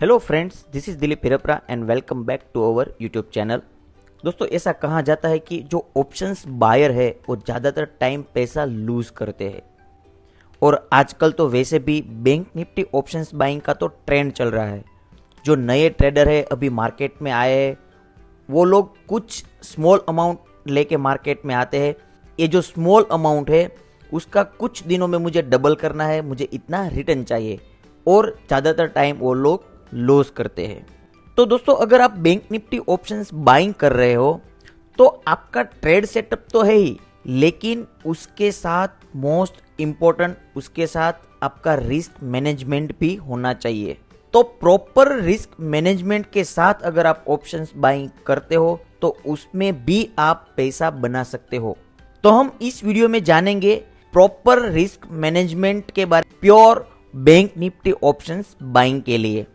Hello friends, this is Dilip Hirpara and welcome back to our YouTube channel. दोस्तों, ऐसा कहा जाता है कि जो ऑप्शंस बायर है वो ज़्यादातर टाइम पैसा लूज करते हैं। और आजकल तो वैसे भी बैंक निफ्टी ऑप्शंस बाइंग का तो ट्रेंड चल रहा है। जो नए ट्रेडर है अभी मार्केट में आए हैं वो लोग कुछ स्मॉल अमाउंट लेके मार्केट में आते हैं। ये जो स्मॉल अमाउंट है उसका कुछ दिनों में मुझे डबल करना है, मुझे इतना रिटर्न चाहिए, और ज़्यादातर टाइम वो लोग लॉस करते हैं। तो दोस्तों, अगर आप बैंक निफ्टी ऑप्शंस बाइंग कर रहे हो तो आपका ट्रेड सेटअप तो है ही, लेकिन उसके साथ मोस्ट इम्पोर्टेंट उसके साथ आपका रिस्क मैनेजमेंट भी होना चाहिए। तो प्रॉपर रिस्क मैनेजमेंट के साथ अगर आप ऑप्शंस बाइंग करते हो तो उसमें भी आप पैसा बना सकते हो। तो हम इस वीडियो में जानेंगे प्रॉपर रिस्क मैनेजमेंट के बारे में pure bank Nifty options buying के लिए।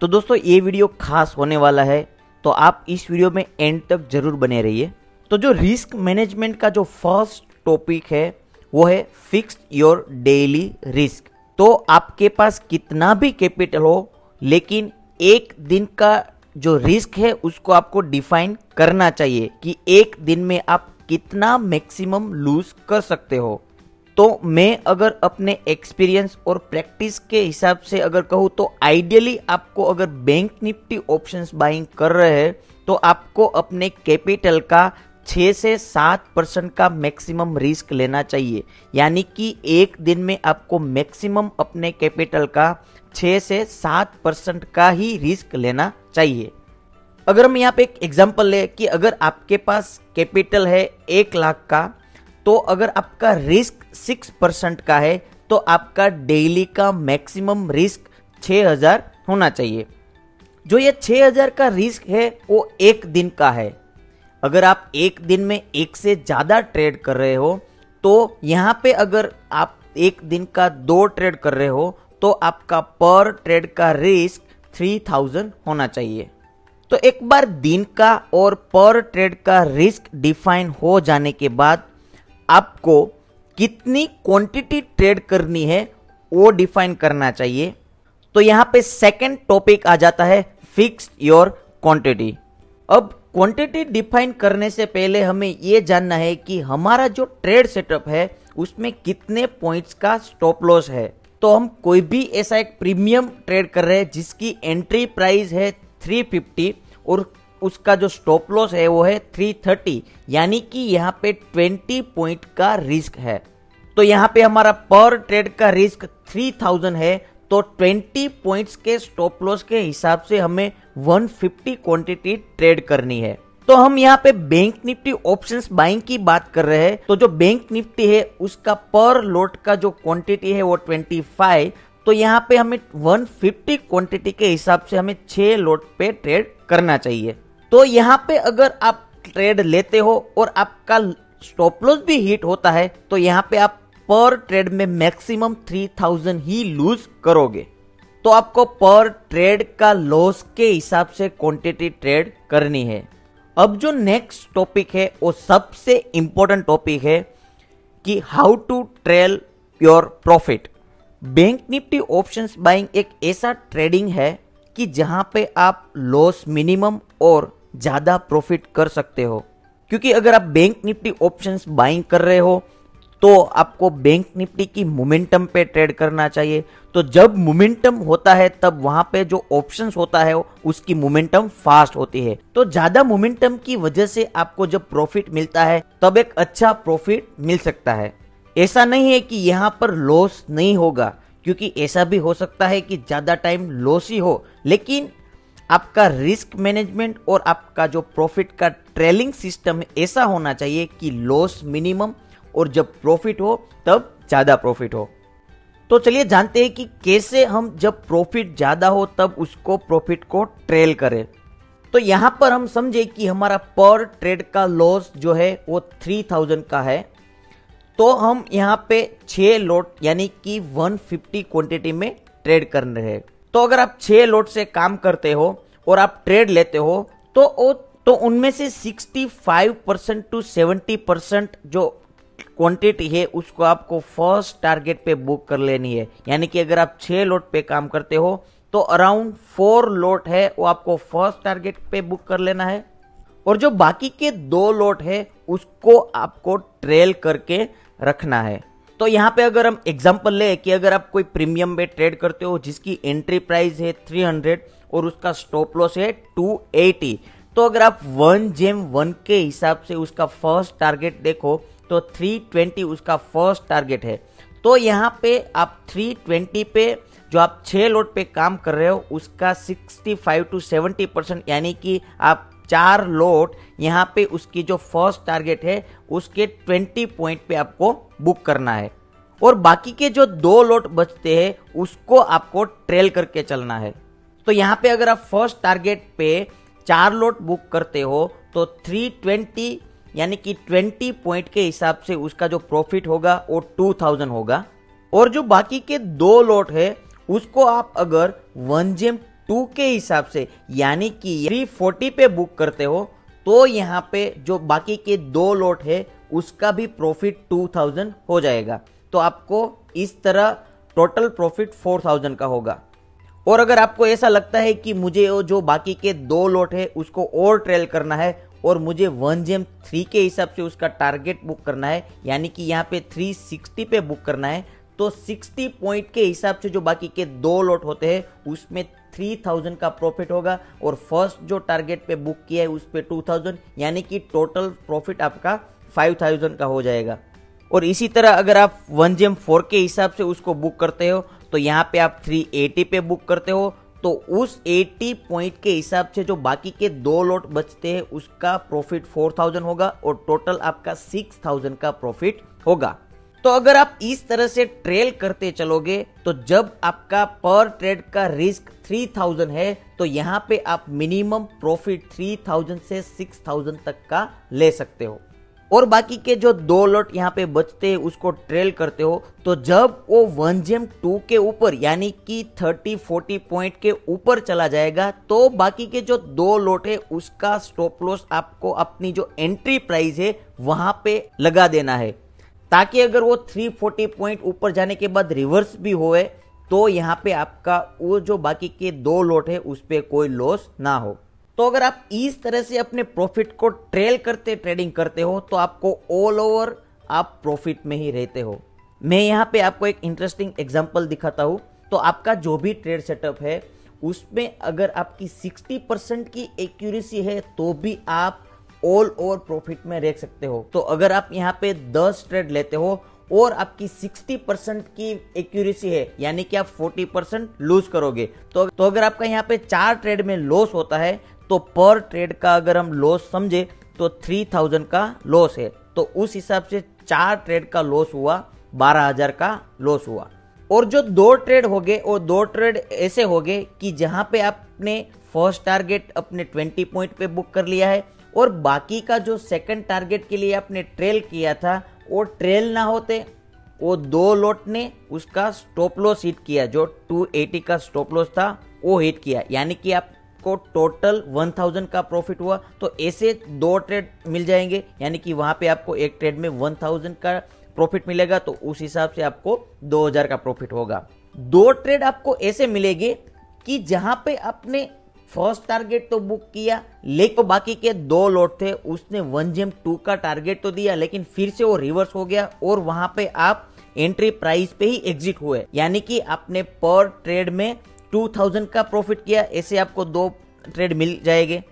तो दोस्तों, ये वीडियो खास होने वाला है, तो आप इस वीडियो में एंड तक जरूर बने रहिए। तो जो रिस्क मैनेजमेंट का जो फर्स्ट टॉपिक है वो है फिक्स्ड योर डेली रिस्क। तो आपके पास कितना भी कैपिटल हो, लेकिन एक दिन का जो रिस्क है उसको आपको डिफाइन करना चाहिए कि एक दिन में आप कितना मैक्सिमम लूज कर सकते हो। तो मैं अगर अपने एक्सपीरियंस और प्रैक्टिस के हिसाब से अगर कहूँ तो आइडियली आपको अगर बैंक निफ्टी ऑप्शंस बाइंग कर रहे हैं तो आपको अपने कैपिटल का 6 से 7% का मैक्सिमम रिस्क लेना चाहिए। यानी कि एक दिन में आपको मैक्सिमम अपने कैपिटल का 6 से 7% का ही रिस्क लेना चाहिए। अगर हम यहाँ पे एक एग्जांपल ले कि अगर आपके पास कैपिटल है 1 लाख का, तो अगर आपका रिस्क 6% का है तो आपका डेली का मैक्सिमम रिस्क 6000 होना चाहिए। जो ये 6000 का रिस्क है वो एक दिन का है। अगर आप एक दिन में एक से ज्यादा ट्रेड कर रहे हो तो यहाँ पे अगर आप एक दिन का 2 ट्रेड कर रहे हो तो आपका पर ट्रेड का रिस्क 3000 होना चाहिए। तो एक बार दिन का और पर ट्रेड का रिस्क डिफाइन हो जाने के बाद आपको कितनी क्वांटिटी ट्रेड करनी है वो डिफाइन करना चाहिए। तो यहां पे सेकंड टॉपिक आ जाता है फिक्स योर क्वांटिटी। अब क्वांटिटी डिफाइन करने से पहले हमें यह जानना है कि हमारा जो ट्रेड सेटअप है उसमें कितने पॉइंट्स का स्टॉप लॉस है। तो हम कोई भी ऐसा एक प्रीमियम ट्रेड कर रहे हैं जिसकी एंट्री प्राइस है 350 और उसका जो स्टॉप लॉस है वो है 330, यानी कि यहाँ पे 20 पॉइंट का रिस्क है। तो यहाँ पे हमारा पर ट्रेड का रिस्क 3000 है, तो 20 पॉइंट्स के स्टॉप लॉस के हिसाब से हमें 150 क्वांटिटी ट्रेड करनी है। तो हम यहाँ पे बैंक निफ्टी ऑप्शंस बाइंग की बात कर रहे हैं। तो जो बैंक निफ्टी है उसका पर लोट का जो क्वांटिटी है वो 25, तो यहाँ पे हमें 150 क्वांटिटी के हिसाब से हमें 6 लोट पे ट्रेड करना चाहिए। तो यहाँ पे अगर आप ट्रेड लेते हो और आपका स्टॉप लॉस भी हिट होता है तो यहाँ पे आप पर ट्रेड में मैक्सिमम 3000 ही लूज करोगे। तो आपको पर ट्रेड का लॉस के हिसाब से क्वांटिटी ट्रेड करनी है। अब जो नेक्स्ट टॉपिक है वो सबसे इंपॉर्टेंट टॉपिक है कि how to trail your profit. Bank Nifty options buying एक ऐसा ट्रेडिंग है कि जहां पे आप लॉस मिनिमम और ज्यादा प्रॉफिट कर सकते हो। क्योंकि अगर आप बैंक निफ्टी ऑप्शंस बाइंग कर रहे हो तो आपको बैंक निफ्टी की मोमेंटम पे ट्रेड करना चाहिए। तो जब मोमेंटम होता है तब वहां पे जो ऑप्शंस होता है उसकी मोमेंटम फास्ट होती है। तो ज्यादा मोमेंटम की वजह से आपको जब प्रॉफिट मिलता है तब एक अच्छा प्रॉफिट मिल सकता है। ऐसा नहीं है कि यहाँ पर लॉस नहीं होगा, क्योंकि ऐसा भी हो सकता है कि ज्यादा टाइम लॉस ही हो, लेकिन आपका रिस्क मैनेजमेंट और आपका जो प्रॉफिट का ट्रेलिंग सिस्टम ऐसा होना चाहिए कि लॉस मिनिमम और जब प्रॉफिट हो तब ज्यादा प्रॉफिट हो। तो चलिए जानते हैं कि कैसे हम जब प्रॉफिट ज्यादा हो तब उसको प्रॉफिट को ट्रेल करें। तो यहां पर हम समझे कि हमारा पर ट्रेड का लॉस जो है वो 3000 का है, तो हम यहां पे 6 लोट यानी कि 150 क्वांटिटी में ट्रेड कर रहे हैं। तो अगर आप 6 लोट से काम करते हो और आप ट्रेड लेते हो तो उनमें से 65% टू 70% जो क्वांटिटी है उसको आपको फर्स्ट टारगेट पे बुक कर लेनी है। यानी कि अगर आप 6 लोट पे काम करते हो तो अराउंड 4 लॉट है वो आपको फर्स्ट टारगेट पे बुक कर लेना है, और जो बाकी के 2 लॉट है उसको आपको ट्रेल करके रखना है। तो यहाँ पे अगर हम एग्जांपल ले कि अगर आप कोई प्रीमियम पे ट्रेड करते हो जिसकी एंट्री प्राइस है 300 और उसका स्टॉप लॉस है 280, तो अगर आप 1 के हिसाब से उसका फर्स्ट टारगेट देखो तो 320 उसका फर्स्ट टारगेट है। तो यहाँ पे आप 320 पे जो आप 6 लॉट पे काम कर रहे हो उसका 65 to 70% यानी कि आप 4 लॉट यहाँ पे उसकी जो फर्स्ट टारगेट है उसके 20 पॉइंट पे आपको बुक करना है, और बाकी के जो 2 लॉट बचते हैं उसको आपको ट्रेल करके चलना है। तो यहाँ पे अगर आप फर्स्ट टारगेट पे 4 लॉट बुक करते हो तो 320 यानी कि 20 पॉइंट के हिसाब से उसका जो प्रॉफिट होगा वो 2000 होगा, और जो बाकी के 2 लॉट है उसको आप अगर 1 के हिसाब से यानी कि 340 पे बुक करते हो तो यहाँ पे जो बाकी के 2 लॉट है उसका भी प्रॉफिट 2000 हो जाएगा। तो आपको इस तरह टोटल प्रॉफिट 4000 का होगा। और अगर आपको ऐसा लगता है कि मुझे वो जो बाकी के 2 लॉट है उसको और ट्रेल करना है और मुझे 1 के हिसाब से उसका टारगेट बुक करना है यानी कि यहाँ पे 360 पे बुक करना है, तो 60 पॉइंट के हिसाब से जो बाकी के 2 लॉट होते हैं उसमें 3000 का प्रॉफिट होगा, और फर्स्ट जो टारगेट पे बुक किया है उस पे 2000 यानी कि टोटल प्रॉफिट आपका 5000 का हो जाएगा। और इसी तरह अगर आप 1 के हिसाब से उसको बुक करते हो तो यहाँ पे आप 380 पे बुक करते हो, तो उस 80 पॉइंट के हिसाब से जो बाकी के 2 लॉट बचते हैं उसका प्रॉफिट 4000 होगा और टोटल आपका 6000 का प्रॉफिट होगा। तो अगर आप इस तरह से ट्रेल करते चलोगे तो जब आपका पर ट्रेड का रिस्क 3000 है तो यहाँ पे आप मिनिमम प्रॉफिट 3000 से 6000 तक का ले सकते हो, और बाकी के जो 2 लॉट यहाँ पे बचते हैं उसको ट्रेल करते हो तो जब वो 1 के ऊपर यानी कि 30-40 पॉइंट के ऊपर चला जाएगा तो बाकी के जो 2 लॉट है उसका स्टॉप लॉस आपको अपनी जो एंट्री प्राइस है वहां पे लगा देना है, ताकि अगर वो 340 पॉइंट ऊपर जाने के बाद रिवर्स भी होए तो यहाँ पे आपका वो जो बाकी के 2 लॉट है उस पे कोई लॉस ना हो। तो अगर आप इस तरह से अपने प्रॉफिट को ट्रेल करते ट्रेडिंग करते हो तो आपको ऑल ओवर आप प्रॉफिट में ही रहते हो। मैं यहाँ पे आपको एक इंटरेस्टिंग एग्जांपल दिखाता हूँ। तो आपका जो भी ट्रेड सेटअप है उसमें अगर आपकी 60% की एक्यूरेसी है तो भी आप ऑल ओवर प्रॉफिट में रह सकते हो। तो अगर आप यहाँ पे 10 ट्रेड लेते हो और आपकी 60% की एक्यूरेसी है यानी कि आप 40% लूज करोगे, तो अगर आपका यहाँ पे 4 ट्रेड में लॉस होता है तो पर ट्रेड का अगर हम लॉस समझे तो 3000 का लॉस है, तो उस हिसाब से 4 ट्रेड का लॉस हुआ 12000 का लॉस हुआ। और जो 2 ट्रेड हो गए और 2 ट्रेड ऐसे हो गए कि जहां पे आपने फर्स्ट टारगेट अपने 20 पॉइंट पे बुक कर लिया है और बाकी का जो सेकंड टारगेट के लिए आपने ट्रेल किया था वो ट्रेल ना होते, वो 2 लॉट ने उसका स्टॉप लॉस हिट किया, जो 280 का स्टॉप लॉस था वो हिट किया, यानी कि आपको टोटल 1000 का प्रॉफिट हुआ। तो ऐसे 2 ट्रेड मिल जाएंगे यानी कि वहां पे आपको एक ट्रेड में 1000 का प्रॉफिट मिलेगा, तो उस हिसाब से आपको 2000 का प्रॉफिट होगा। 2 ट्रेड आपको ऐसे मिलेंगे कि जहां पे आपने फर्स्ट टारगेट तो बुक किया लेकिन बाकी के 2 लॉट थे उसने 1 का टारगेट तो दिया लेकिन फिर से वो रिवर्स हो गया और वहां पे आप एंट्री प्राइस पे ही एग्जिट हुए, यानी कि आपने पर ट्रेड में 2000 का प्रॉफिट किया। ऐसे आपको 2 ट्रेड मिल जाएंगे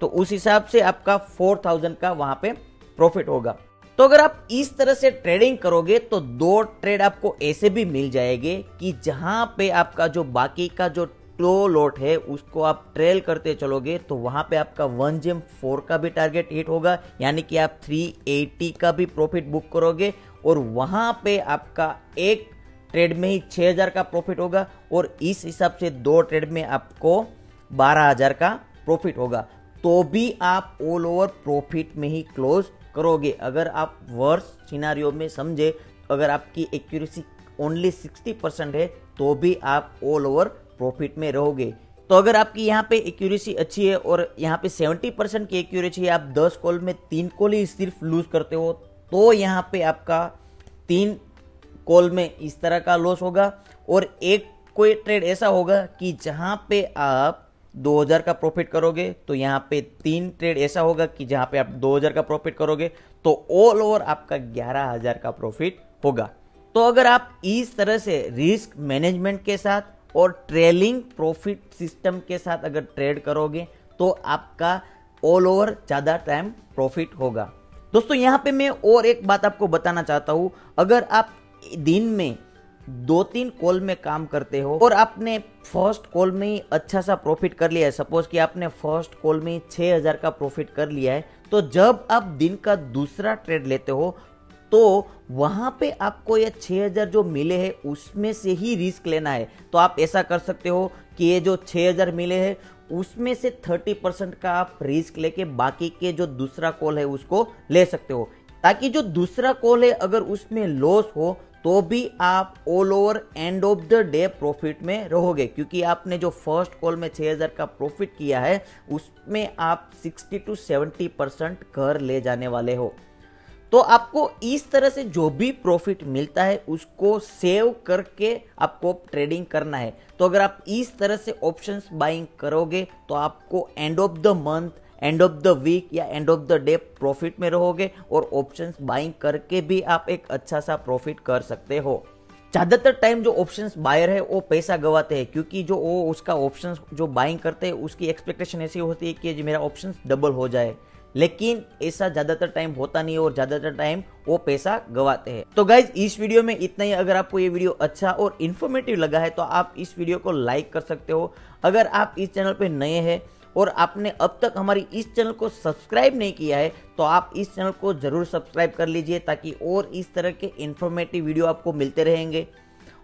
तो उस हिसाब से आपका 4000 का वहां पे प्रॉफिट होगा। तो अगर आप इस तरह से ट्रेडिंग करोगे तो 2 ट्रेड आपको ऐसे भी मिल जाएंगे कि जहां पे आपका जो बाकी का जो 2 लॉट है उसको आप ट्रेल करते चलोगे तो वहां पे आपका 1 का भी टारगेट हिट होगा, यानी कि आप 380 का भी प्रॉफिट बुक करोगे और वहां पे आपका एक ट्रेड में ही 6000 का प्रॉफिट होगा और इस हिसाब से 2 ट्रेड में आपको 12000 का प्रॉफिट होगा, तो भी आप ऑल ओवर प्रॉफिट में ही क्लोज करोगे। अगर आप वर्स्ट सिनेरियो में समझे, अगर आपकी एक्यूरेसी ओनली 60% है तो भी आप ऑल ओवर प्रॉफिट में रहोगे। तो अगर आपकी यहाँ पे एक्यूरेसी अच्छी है और यहाँ पे 70% की एक्यूरेसी है, आप 10 कॉल में 3 कॉल ही सिर्फ लूज करते हो, तो यहाँ पे आपका 3 कॉल में इस तरह का लॉस होगा और एक कोई ट्रेड ऐसा होगा कि जहां पे आप 2000 का प्रॉफिट करोगे, तो यहाँ पे 3 ट्रेड ऐसा होगा कि जहां पे आप 2000 का प्रॉफिट करोगे, तो ऑल ओवर आपका 11000 का प्रॉफिट होगा। तो अगर आप इस तरह से रिस्क मैनेजमेंट के साथ और ट्रेलिंग प्रॉफिट सिस्टम के साथ अगर ट्रेड करोगे तो आपका ऑल ओवर ज्यादा टाइम प्रॉफिट होगा। दोस्तों यहाँ पे मैं और एक बात आपको बताना चाहता हूं, अगर आप दिन में 2-3 कॉल में काम करते हो और आपने फर्स्ट कॉल में ही अच्छा सा प्रॉफिट कर लिया है, सपोज कि आपने फर्स्ट कॉल में ही 6000 का प्रॉफिट कर लिया है, तो जब आप दिन का दूसरा ट्रेड लेते हो तो वहां पे आपको ये 6000 जो मिले हैं उसमें से ही रिस्क लेना है। तो आप ऐसा कर सकते हो कि ये जो 6000 मिले हैं उसमें से 30% का आप रिस्क लेके बाकी के जो दूसरा कॉल है उसको ले सकते हो, ताकि जो दूसरा कॉल है अगर उसमें लॉस हो तो भी आप all over and of the day profit में रहोगे, क्योंकि आपने जो फर्स्ट कॉल में 6000 का प्रॉफिट किया है उसमें आप 60 to 70% घर ले जाने वाले हो। तो आपको इस तरह से जो भी प्रॉफिट मिलता है उसको सेव करके आपको ट्रेडिंग करना है। तो अगर आप इस तरह से ऑप्शंस बाइंग करोगे तो आपको end of the month, end of the week या end of the day profit में रहोगे और ऑप्शंस बाइंग करके भी आप एक अच्छा सा प्रॉफिट कर सकते हो। ज्यादातर टाइम जो ऑप्शंस बायर है वो पैसा गवाते हैं, क्योंकि जो वो उसका ऑप्शंस जो बाइंग करते हैं उसकी एक्सपेक्टेशन ऐसी होती है कि मेरा ऑप्शंस डबल हो जाए, लेकिन ऐसा ज्यादातर टाइम होता नहीं और ज्यादातर टाइम वो पैसा गवाते हैं। तो गाइज इस वीडियो में इतना ही। अगर आपको ये वीडियो अच्छा और इन्फॉर्मेटिव लगा है तो आप इस वीडियो को लाइक कर सकते हो। अगर आप इस चैनल पे नए हैं और आपने अब तक हमारी इस चैनल को सब्सक्राइब नहीं किया है तो आप इस चैनल को जरूर सब्सक्राइब कर लीजिए, ताकि और इस तरह के इन्फॉर्मेटिव वीडियो आपको मिलते रहेंगे।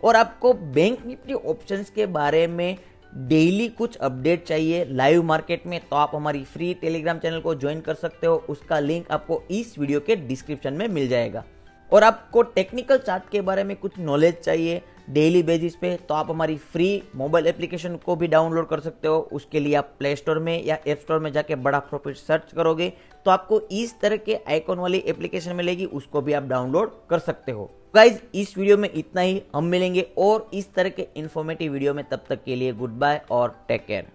और आपको बैंक निफ्टी ऑप्शंस के बारे में डेली कुछ अपडेट चाहिए लाइव मार्केट में, तो आप हमारी फ्री टेलीग्राम चैनल को ज्वाइन कर सकते हो। उसका लिंक आपको इस वीडियो के डिस्क्रिप्शन में मिल जाएगा। और आपको टेक्निकल चार्ट के बारे में कुछ नॉलेज चाहिए डेली बेसिस पे, तो आप हमारी फ्री मोबाइल एप्लीकेशन को भी डाउनलोड कर सकते हो। उसके लिए आप प्ले स्टोर में या ऐप स्टोर में जाके बड़ा प्रॉफिट सर्च करोगे तो आपको इस तरह के आइकॉन वाली एप्लीकेशन मिलेगी, उसको भी आप डाउनलोड कर सकते हो। गाइज इस वीडियो में इतना ही, हम मिलेंगे और इस तरह के इन्फॉर्मेटिव वीडियो में। तब तक के लिए गुड बाय और टेक केयर।